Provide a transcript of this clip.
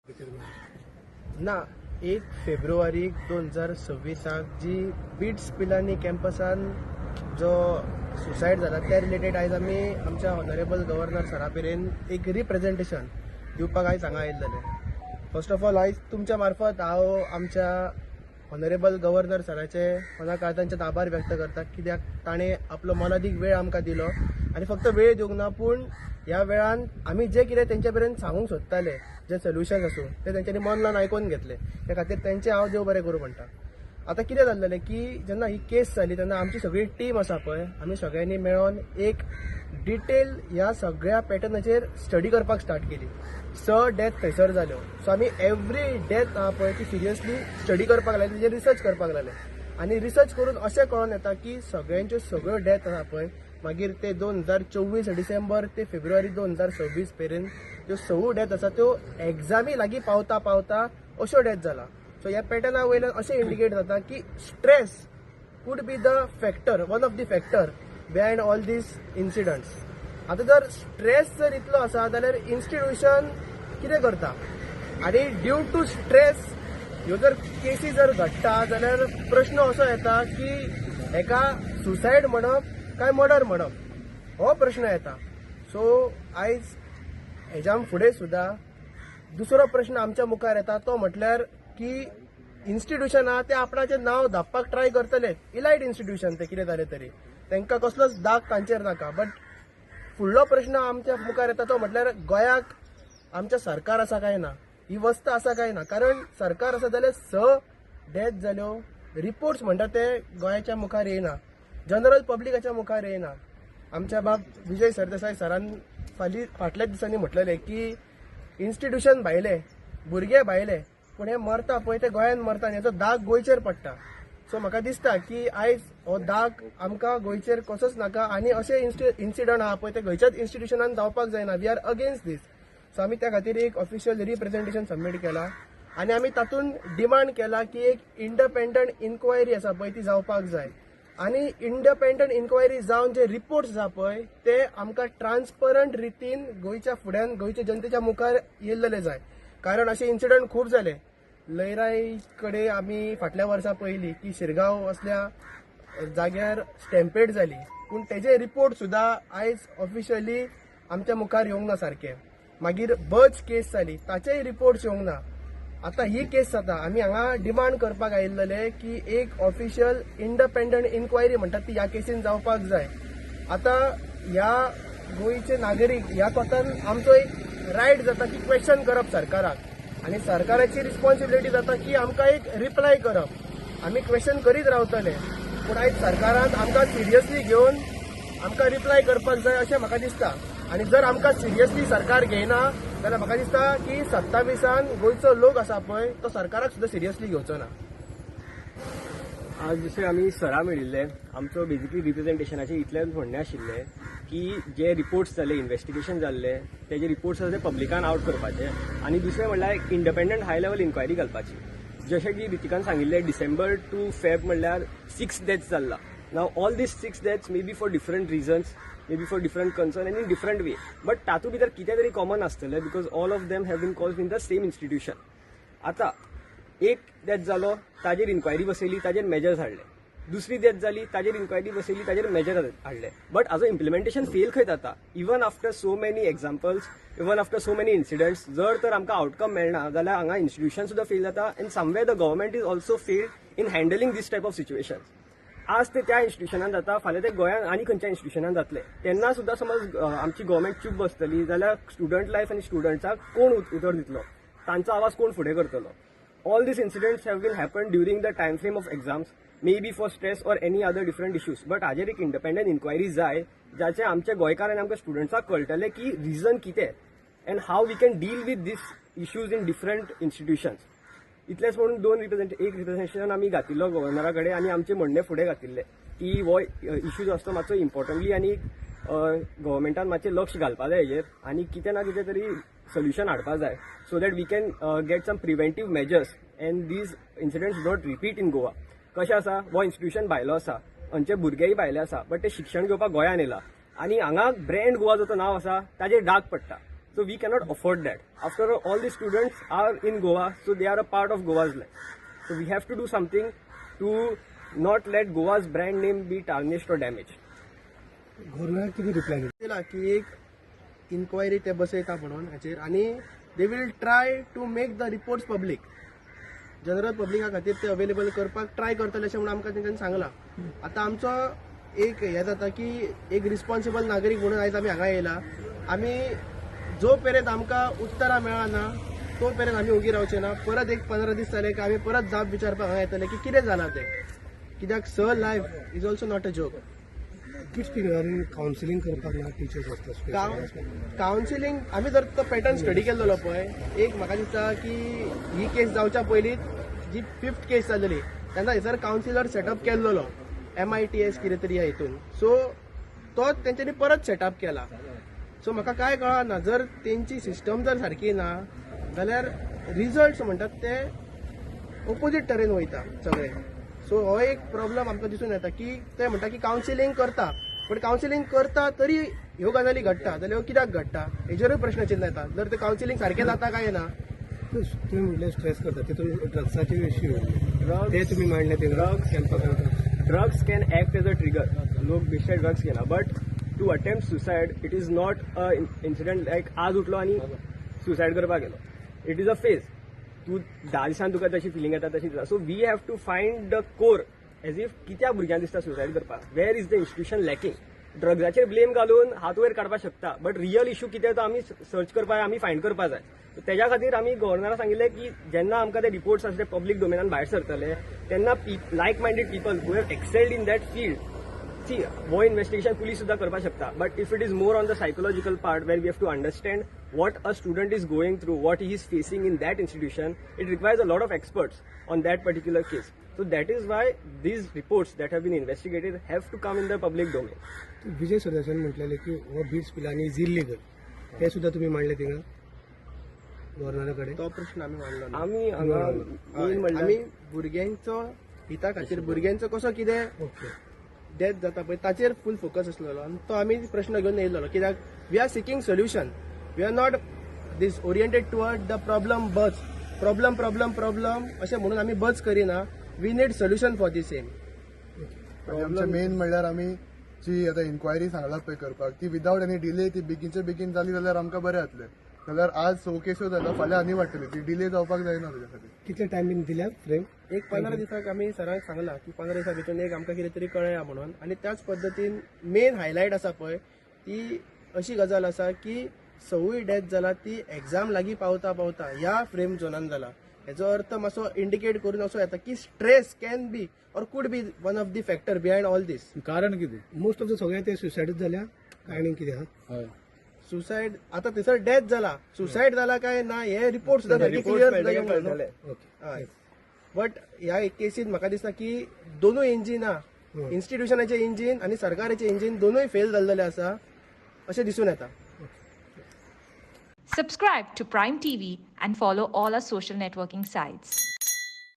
ना 1 फेब्रुवारी 2026 जी बिट्स पिलानी कॅम्पसान जो सुसायड जाला त्या रिलेटेड आयज आमी आमच्या ऑनरेबल गव्हर्नर सरा मेरेन एक रिप्रेझेंटेशन दिवपाक आयज हांगा आयिल्ले. फर्स्ट ऑफ ऑल आयज तुमच्या मार्फत हांव आमच्या ऑनरेबल गव्हर्नर सराचे मनाकाळांचे आभार व्यक्त करता, कित्याक ताणें आपलो मोलादीक वेळ आमकां दिलो आनी फक्त वेळ दिवंक ना पूण ह्या वेळान आमी जे कितें तेंचे मेरेन सांगूंक सोदताले, जे सोल्युशन्स आसूं ते तेंच्यांनी मन लावन आयकून घेतले. त्या खातीर तेंचे हांव देव बरें करूं म्हणटा. आतां कितें जाल्लें की जेन्ना ही केस जाली तेन्ना आमची सगळी टीम आसा पळय, आमी सगळ्यांनी मेळोन एक डिटेल ह्या सगळ्या पॅटर्नाचेर स्टडी करपाक स्टार्ट केली. 6 डेथ थंयसर जाल्यो. सो आमी एवरी डेथ आहा पळय ती सिरियसली स्टडी करपाक लागले, तेजेर रिसर्च करपाक लागले. आनी रिसर्च करून अशें कळून येता की सगळ्यांच्यो सगळ्यो डेथ आहा पळय मागीर ते 2024 डिसेंबर ते फेब्रुवारी 2026 मेरेन त्यो 6 डेथ आसा त्यो एग्जामी लागीं पावता पावता अश्यो डेथ जाला. सो ह्या पॅटर्ना वयल्यान अशें इंडिकेट जाता की stress could be the factor, one of the factor behind all these incidence. आतां जर स्ट्रेस जर इतलो आसा जाल्यार इन्स्टिट्यूशन कितें करता, आनी ड्यू टू स्ट्रेस ह्यो जर केसी जर घडटा जाल्यार प्रश्न असो येता की हेका सुसायड म्हणप काय मर्डर म्हणप, हो प्रश्न येता. सो आयज हेज्या फुडें सुद्दां दुसरो प्रश्न आमच्या मुखार येता, तो म्हटल्यार की इन्स्टिट्यूशनां ते आपणाचें नांव धापपाक ट्राय करतले. इलायट इन्स्टिट्यूशन ते कितें जालें तरी तांकां कसलोच दाग तांचेर नाका. बट फुडलो प्रश्न आमच्या मुखार येता तो म्हटल्यार गोंयाक आमचें सरकार आसा काय ना, ही वस्त आसा काय ना. कारण सरकार आसा जाल्यार 6 डेथ जाल्यो, रिपोर्ट्स म्हणटा ते गोंयाच्या मुखार येयना, जनरल पब्लिकाच्या मुखार येयना. आमच्या बाब विजय सरदेसाय सरान फाटल्याच दिसांनी म्हटलेलें की इन्स्टिट्यूशन भायले, भुरगे भायले, पूण हे मरता पळय ते गोंयान मरता आनी हेचो दाग गोंयचेर पडटा. सो म्हाका दिसता की आयज हो दाग आमकां गोंयचेर कसोच नाका आनी अशे इन्सिडंट आहा पळय ते खंयच्याच इन्स्टिट्यूशनान जावपाक जायना. We are against this. So आमी त्या खातीर एक ऑफिशियल रिप्रेझेंटेशन सबमीट केला आनी आमी तातूंत डिमांड केला की एक इंडिपेंडंट इन्क्वायरी आसा पळय ती जावपाक जाय. आनी इंडिपेंडंट इन्क्वायरी जावन जे रिपोर्ट्स आसा पळय ते आमकां ट्रान्सपरंट रितीन गोंयच्या फुड्यान गोंयच्या जनतेच्या मुखार येयल्लेले जाय. कारण असे इन्सिडंट खूब जाले. लयराई कडेन आमी फाटल्या वर्सा पळयली की शिरगांव असल्या जाग्यार स्टॅम्पेड जाली, पूण तेजे रिपोर्ट सुद्दां आयज ऑफिशियली आमच्या मुखार येवंक ना सारखे. मागीर बर्च केस जाली, ताचेय रिपोर्ट्स येवंक ना. आतां ही केस जाता, आमी हांगा डिमांड करपाक आयिल्ले की एक ऑफिशियल इंडिपेंडंट इन्क्वायरी म्हणटात ती ह्या केसीन जावपाक जाय. आतां ह्या गोंयचे नागरीक ह्या कोतान आमचो एक रायट जाता की क्वेश्चन करप सरकाराक, आनी सरकाराची रिस्पॉन्सिबिलिटी जाता की आमकां एक रिप्लाय करप. आमी क्वेश्चन करीत रावतले, पूण आयज सरकारान आमकां सिरियसली घेवन आमकां रिप्लाय करपाक जाय अशें म्हाका दिसता. आनी जर आमकां सिरियसली सरकार घेयना जाल्यार म्हाका दिसता की 27 गोंयचो लोक आसा पळय तो सरकाराक सुद्दां सिरियसली घेवचो ना. आज जशें आमी सरा मेळिल्ले, आमचो बेजिकली रिप्रेझेंटेशनाचें इतलेंच म्हणणें आशिल्लें की जे रिपोर्ट्स जाले, इन्व्हेस्टिगेशन जाल्ले तेजे रिपोर्ट्स आसा ते पब्लिकान आउट करपाचे आनी दुसरें म्हणल्यार एक इंडिपेंडंट हाय लेवल इन्क्वायरी घालपाची. जशें की रितिकान सांगिल्लें डिसेंबर टू फेब म्हणल्यार 6 डेथ्स जाल्ला. नाव all these 6 deaths may be for different reasons, may be for different concern and in different way, but तातूंत भितर कितें तरी कॉमन आसतलें because all of them have been caused in the same institution. आतां एक death जालो ताजेर inquiry बसयली, ताजेर मेजर्स हाडले. दुसरी डेथ जाली ताजेर इन्क्वायरी बसयली, ताजेर मेजर हाडले. बट हाजो इम्प्लिमेंटेशन फेल खंय जाता. Even after so many examples, even after so many incidence, जर तर आमकां आउटकम मेळना जाल्यार हांगा इन्स्टिट्यूशन सुद्दां फेल जाता and someway the government is also failed in handling this type of situation. आज ते त्या इन्स्टिट्यूशनान जाता, फाल्यां ते गोंयान आनी खंयच्या इन्स्टिट्यूशनान जातले. तेन्ना सुद्दां समज आमची गव्हर्मेंट चूप बसतली जाल्यार स्टुडंट लायफ आनी स्टुडंट्साक कोण उतर दितलो, तांचो आवाज कोण फुडें करतलो. All these incidents have been happened during the time frame of exams, maybe for stress or any other different issues. But हाजेर एक इंडिपेंडंट इन्क्वायरी जाय जाचे आमचे गोंयकार आनी आमच्या स्टुडंट्साक कळटले की रिजन कितें and how we can deal with this issues in different institutions. इतलेंच म्हणून एक रिप्रेझेंटेशन आमी घातिल्लो गव्हर्नरा कडेन आनी आमचे म्हणणे फुडें घातिल्ले की हो इश्यू जो आसता मातसो इम्पॉर्टंटली आनी गव्हर्मेंटान मातशें लक्ष घालपा जाय हेजेर आनी कितें ना कितें तरी सोल्युशन हाडपा जाय so that we can get some preventive measures and these incidents don't repeat in Goa. कशें आसा, हो इन्स्टिट्यूशन भायलो आसा, खंयचे भुरगेय भायले आसा, बट ते शिक्षण घेवपाक गोंयान येयला आनी हांगा ब्रँड गोवा जो नांव आसा ताजेर डाग पडटा. So we cannot afford that. After all the students are in Goa, so they are a part of Goa's life. So we have to do something to not let Goa's brand name be tarnished or damaged. Government किती reply दिला की एक inquiry ते बसयता म्हणून हाचेर आनी they will try to make the reports public general पब्लिका खातीर ते अवेलेबल करपाक ट्राय करतले अशें म्हणून आमकां तेंच्यांनी सांगलां. आतां आमचो एक हें जाता की एक रिस्पॉन्सिबल नागरीक म्हणून आयज आमी हांगा येयला. आमी जो पर्यंत आमकां उतरां मेळना तो पर्यंत आमी उगी रावचे ना. परत एक 15 दीस जाले की आमी परत जाप विचारपाक हांगा येतले की कितें जालां तें, कित्याक स life is also not a joke. किट स्पिरिटान कावन्सिलींग करपाक ना टिचर्स आसता कावन्सिलींग आमी जर तो पॅटर्न स्टडी केल्लो पळय, एक म्हाका दिसता की ही केस जावच्या पयलींच जी 5th केस जाल्ली तेन्ना थंयसर कावन्सिलर सेटअप केल्लो MITS कितें तरी ह्या हितून. सो तो तेंच्यांनी परत सेटअप केला. सो म्हाका काय कळना, जर तेंची सिस्टम जर सारकी ना जाल्यार रिजल्ट्स म्हणटात ते ऑपोजीट तरेन वयता सगळे. सो हो एक प्रॉब्लम आमकां दिसून येता की ते म्हणटा की कावन्सिलींग करता, पण कावन्सिलींग करता तरी ह्यो गजाली घडटा जाल्यार ह्यो कित्याक घडटा हेचेरूय प्रश्न चिन्ह येता. जर ते कावन्सिलींग सारकें जाता काय ना. तुम्ही म्हटलं स्ट्रेस करता तिथून ड्रग्साचे इश्यू Drugs- ते तुम्ही मांडले ते Drugs- campus Drugs can act as a trigger. लोक बेश्टे ड्रग्स घेना, but to attempt suicide it is not a incident like आज उठलो आणि सुसायड करपाक गेलो. It is a phase. तूं 10 दिसान तुका तशी फिलिंग येता तशी जाता. So we have to find the core as if कित्याक भुरग्यांक दिसता सुसायड करपाक, where is the institution lacking. ड्रग्साचेर ब्लेम घालून हात वयर काडपाक शकता, बट रियल इश्यू कितें तो आमी सर्च करपाक आमी फायंड करपाक जाय. तेज्या खातीर आमी गव्हर्नराक सांगिल्लें की जेन्ना आमकां ते रिपोर्ट्स आसा ते पब्लीक डोमेनान भायर सरतले तेन्ना like minded people who have excelled in that field सी हो इन्व्हेस्टिगेशन पुलीस सुद्धा करपाक शकता. But if it is more on the psychological part where we have to understand what a student is going through, what he is facing in that institution, it requires a lot of experts on that particular case. So that is why these reports that have been investigated have to come in the public domain. विजय सरदेसाईन म्हटलेले की हो beats Pilani is illegal, ते सुद्धा तुम्ही मांडले थिंगा गव्हर्नराकडे. तो प्रश्न आमी मांडलो ना. आमी हांगा main म्हणल्यार आमी भुरग्यांचो हिता खातीर भुरग्यांचो कसो कितें ओके डेथ जाता पळय ताचेर फूल फोकस आसलेलो आनी तो आमी प्रश्न घेवन येयल्लो. कित्याक we are seeking solution, we are not this oriented toward the problem बज प्रॉब्लम अशें म्हणून आमी बज करिना. We need solution for the same. आमचे मेन म्हणल्यार आमी जी आतां इन्क्वायरी सांगलात पळय करपाक ती विदावट एनी डिले ती बेगीनचे बेगीन जाली जाल्यार आमकां बरें जातलें. जाल्यार आज 6 केसो जाता, फाल्यां आनी वाडटली, ती डिले जावपाक जायना ताच्या खातीर. कितले टायमींग दिल्या फ्रेम एक 15 दिसाक आमी सरांक सांगला की 15 दिसा भितर एक आमकां कितें तरी कळया म्हणून. आनी त्याच पद्दतीन मेन हायलायट आसा पळय ती अशी गजाल आसा की 6 डेथ जाला ती एक्झाम लागीं पावता ह्या फ्रेम झोनान जाला. हेचो अर्थ मातसो इंडिकेट करून असो येता की stress can be or could be one of the factor behind all these. कारण कितें मोस्ट ऑफ द सगळे ते सुसायडच जाल्या काय आनी कितें आहा. सुसायड आतां थंयसर डेथ जाला, सुसायड जाला काय ना हे रिपोर्ट सुद्धा सारके क्लियर कळटले. ओके बट ह्या केसीत म्हाका दिसता की दोनूय इंजिना इन्स्टिट्यूशनाचे इंजिन आणि सरकाराचे इंजिन दोनूय फेल जाल्लेले आसा अशें दिसून येता. Subscribe to Prime TV and follow all our social networking sites.